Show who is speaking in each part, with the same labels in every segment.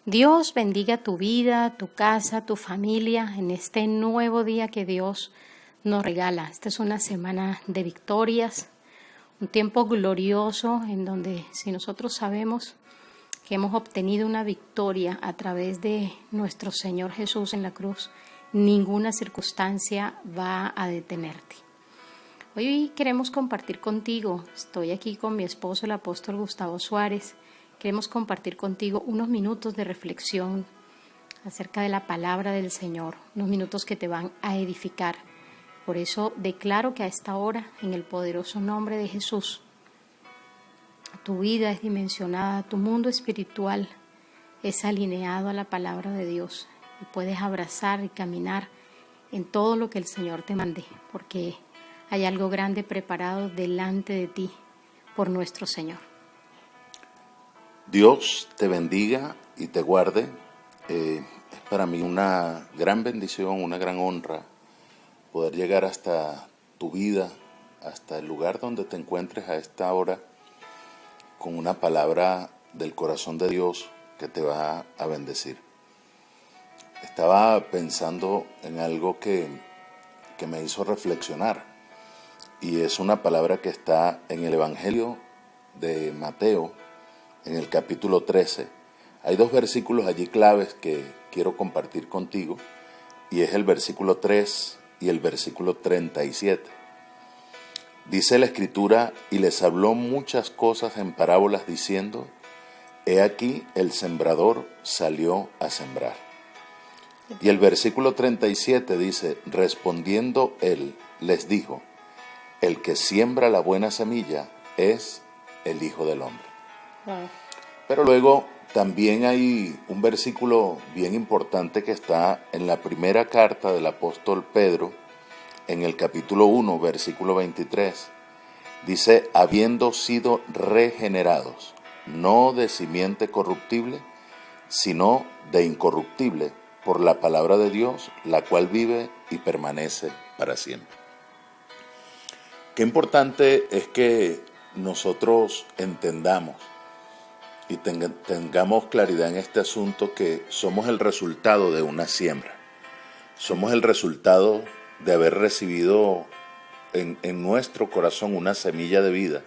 Speaker 1: Dios bendiga tu vida, tu casa, tu familia en este nuevo día que Dios nos regala. Esta es una semana de victorias, un tiempo glorioso en donde si nosotros sabemos que hemos obtenido una victoria a través de nuestro Señor Jesús en la cruz, ninguna circunstancia va a detenerte. Hoy queremos compartir contigo, estoy aquí con mi esposo, el apóstol Gustavo Suárez. Queremos compartir contigo unos minutos de reflexión acerca de la palabra del Señor, unos minutos que te van a edificar. Por eso declaro que a esta hora, en el poderoso nombre de Jesús, tu vida es dimensionada, tu mundo espiritual es alineado a la palabra de Dios y puedes abrazar y caminar en todo lo que el Señor te mande, porque hay algo grande preparado delante de ti por nuestro Señor.
Speaker 2: Dios te bendiga y te guarde. Es para mí una gran bendición, una gran honra poder llegar hasta tu vida, hasta el lugar donde te encuentres a esta hora, con una palabra del corazón de Dios que te va a bendecir. Estaba pensando en algo que me hizo reflexionar, y es una palabra que está en el Evangelio de Mateo, en el capítulo 13. Hay dos versículos allí claves que quiero compartir contigo, y es el versículo 3 y el versículo 37. Dice la Escritura: y les habló muchas cosas en parábolas diciendo: he aquí el sembrador salió a sembrar. Y el versículo 37 dice: respondiendo él, les dijo: el que siembra la buena semilla es el Hijo del Hombre.
Speaker 1: Wow.
Speaker 2: Pero luego también hay un versículo bien importante que está en la primera carta del apóstol Pedro, en el capítulo 1, versículo 23. Dice: habiendo sido regenerados, no de simiente corruptible, sino de incorruptible, por la palabra de Dios, la cual vive y permanece para siempre. Qué importante es que nosotros entendamos y tengamos claridad en este asunto, que somos el resultado de una siembra. Somos el resultado de haber recibido en nuestro corazón una semilla de vida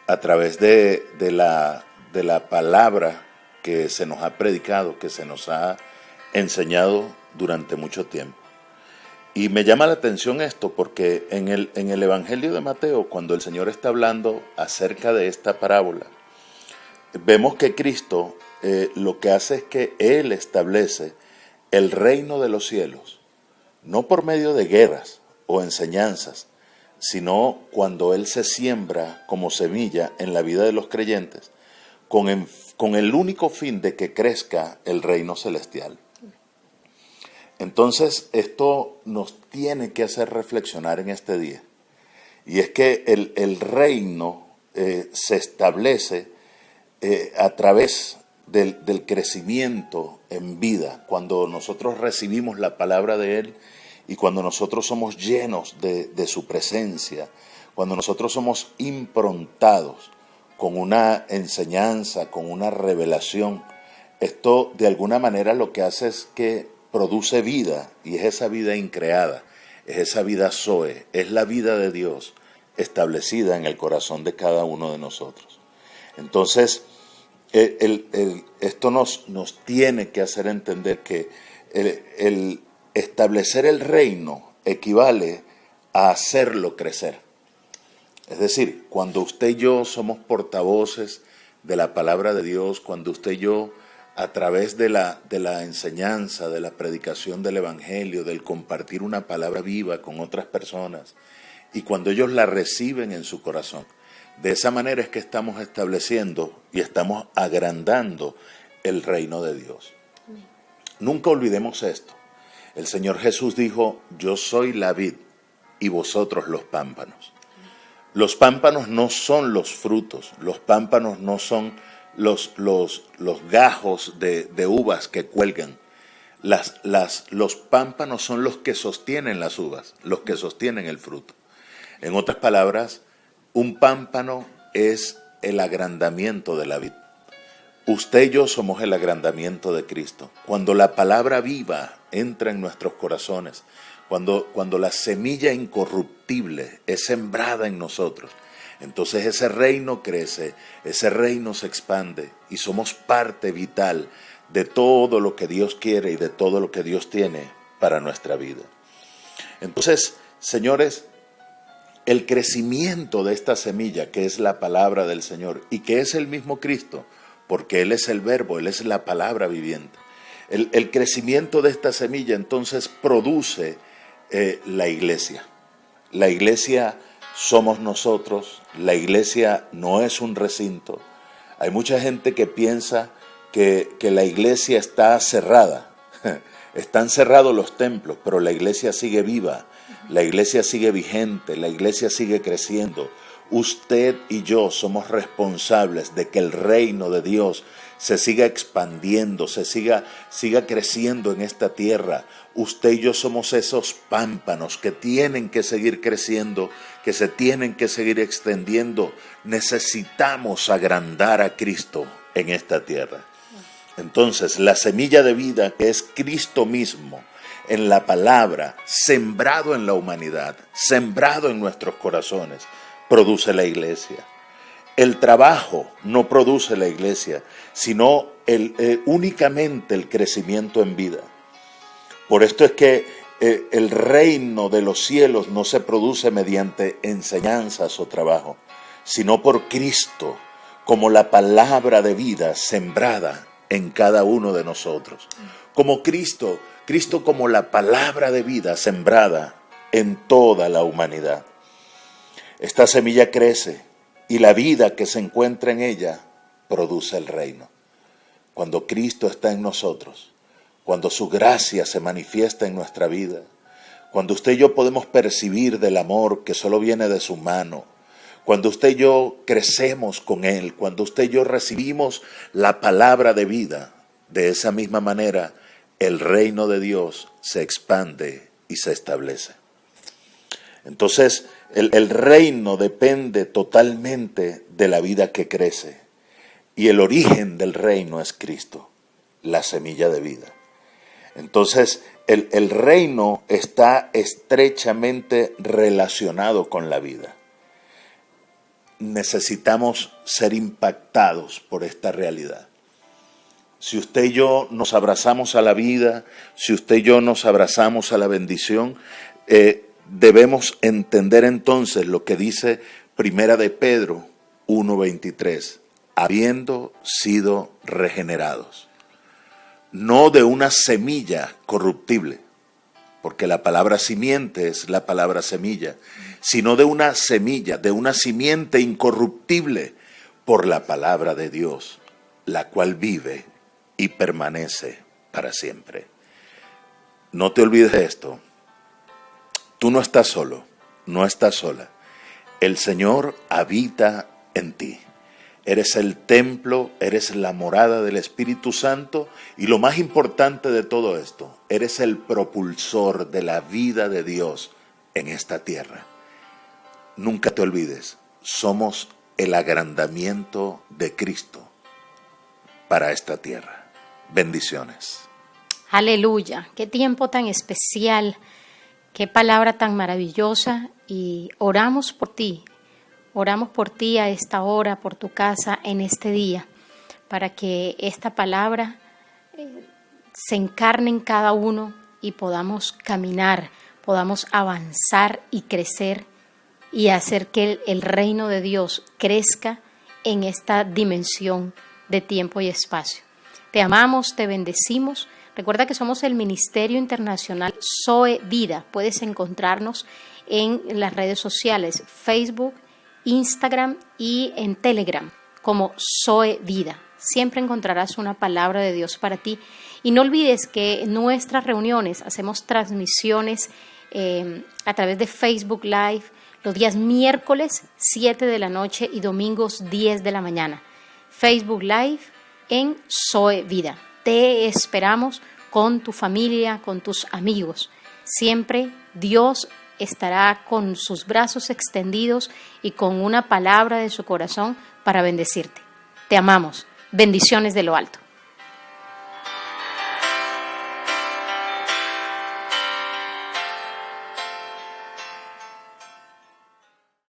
Speaker 2: a través de la palabra que se nos ha predicado, que se nos ha enseñado durante mucho tiempo. Y me llama la atención esto porque en el Evangelio de Mateo, cuando el Señor está hablando acerca de esta parábola, vemos que Cristo lo que hace es que Él establece el reino de los cielos, no por medio de guerras o enseñanzas, sino cuando Él se siembra como semilla en la vida de los creyentes, con el único fin de que crezca el reino celestial. Entonces, esto nos tiene que hacer reflexionar en este día. Y es que el reino se establece a través del crecimiento en vida, cuando nosotros recibimos la palabra de Él y cuando nosotros somos llenos de su presencia, cuando nosotros somos improntados con una enseñanza, con una revelación. Esto de alguna manera lo que hace es que produce vida, y es esa vida increada, es esa vida Zoe, es la vida de Dios establecida en el corazón de cada uno de nosotros. Entonces, esto nos tiene que hacer entender que el establecer el reino equivale a hacerlo crecer. Es decir, cuando usted y yo somos portavoces de la palabra de Dios, cuando usted y yo, a través de la enseñanza, de la predicación del Evangelio, del compartir una palabra viva con otras personas, y cuando ellos la reciben en su corazón, de esa manera es que estamos estableciendo y estamos agrandando el reino de Dios. Nunca olvidemos esto. El Señor Jesús dijo: yo soy la vid y vosotros los pámpanos. Los pámpanos no son los frutos, los pámpanos no son los gajos de uvas que cuelgan. Los pámpanos son los que sostienen las uvas, los que sostienen el fruto. En otras palabras, un pámpano es el agrandamiento de la vid. Usted y yo somos el agrandamiento de Cristo. Cuando la palabra viva entra en nuestros corazones, cuando la semilla incorruptible es sembrada en nosotros, entonces ese reino crece, ese reino se expande y somos parte vital de todo lo que Dios quiere y de todo lo que Dios tiene para nuestra vida. Entonces, señores, el crecimiento de esta semilla que es la palabra del Señor y que es el mismo Cristo, porque Él es el verbo, Él es la palabra viviente. El crecimiento de esta semilla entonces produce la iglesia. La iglesia somos nosotros, la iglesia no es un recinto. Hay mucha gente que piensa que la iglesia está cerrada. Están cerrados los templos, pero la iglesia sigue viva, la iglesia sigue vigente, la iglesia sigue creciendo. Usted y yo somos responsables de que el reino de Dios se siga expandiendo, siga creciendo en esta tierra. Usted y yo somos esos pámpanos que tienen que seguir creciendo, que se tienen que seguir extendiendo. Necesitamos agrandar a Cristo en esta tierra. Entonces, la semilla de vida que es Cristo mismo, en la palabra, sembrado en la humanidad, sembrado en nuestros corazones, produce la iglesia. El trabajo no produce la iglesia, sino únicamente el crecimiento en vida. Por esto es que el reino de los cielos no se produce mediante enseñanzas o trabajo, sino por Cristo, como la palabra de vida sembrada en cada uno de nosotros. Como Cristo como la palabra de vida sembrada en toda la humanidad. Esta semilla crece y la vida que se encuentra en ella produce el reino. Cuando Cristo está en nosotros, cuando su gracia se manifiesta en nuestra vida, cuando usted y yo podemos percibir del amor que solo viene de su mano, cuando usted y yo crecemos con Él, cuando usted y yo recibimos la palabra de vida, de esa misma manera el reino de Dios se expande y se establece. Entonces, el reino depende totalmente de la vida que crece. Y el origen del reino es Cristo, la semilla de vida. Entonces, el reino está estrechamente relacionado con la vida. Necesitamos ser impactados por esta realidad. Si usted y yo nos abrazamos a la vida, si usted y yo nos abrazamos a la bendición, debemos entender entonces lo que dice Primera de Pedro 1:23, habiendo sido regenerados, no de una semilla corruptible, porque la palabra simiente es la palabra semilla, sino de una semilla, de una simiente incorruptible por la palabra de Dios, la cual vive y permanece para siempre. No te olvides de esto. Tú no estás solo, no estás sola. El Señor habita en ti. Eres el templo, eres la morada del Espíritu Santo y lo más importante de todo esto, eres el propulsor de la vida de Dios en esta tierra. Nunca te olvides, somos el agrandamiento de Cristo para esta tierra. Bendiciones.
Speaker 1: Aleluya, qué tiempo tan especial, qué palabra tan maravillosa, y oramos por ti a esta hora, por tu casa, en este día, para que esta palabra se encarne en cada uno y podamos caminar, podamos avanzar y crecer y hacer que el reino de Dios crezca en esta dimensión de tiempo y espacio. Te amamos, te bendecimos. Recuerda que somos el Ministerio Internacional Zoe Vida. Puedes encontrarnos en las redes sociales, Facebook, Instagram y en Telegram como Zoe Vida. Siempre encontrarás una palabra de Dios para ti. Y no olvides que en nuestras reuniones hacemos transmisiones a través de Facebook Live los días miércoles 7 de la noche y domingos 10 de la mañana. Facebook Live en Zoe Vida. Te esperamos con tu familia, con tus amigos. Siempre Dios estará con sus brazos extendidos y con una palabra de su corazón para bendecirte. Te amamos. Bendiciones de lo alto.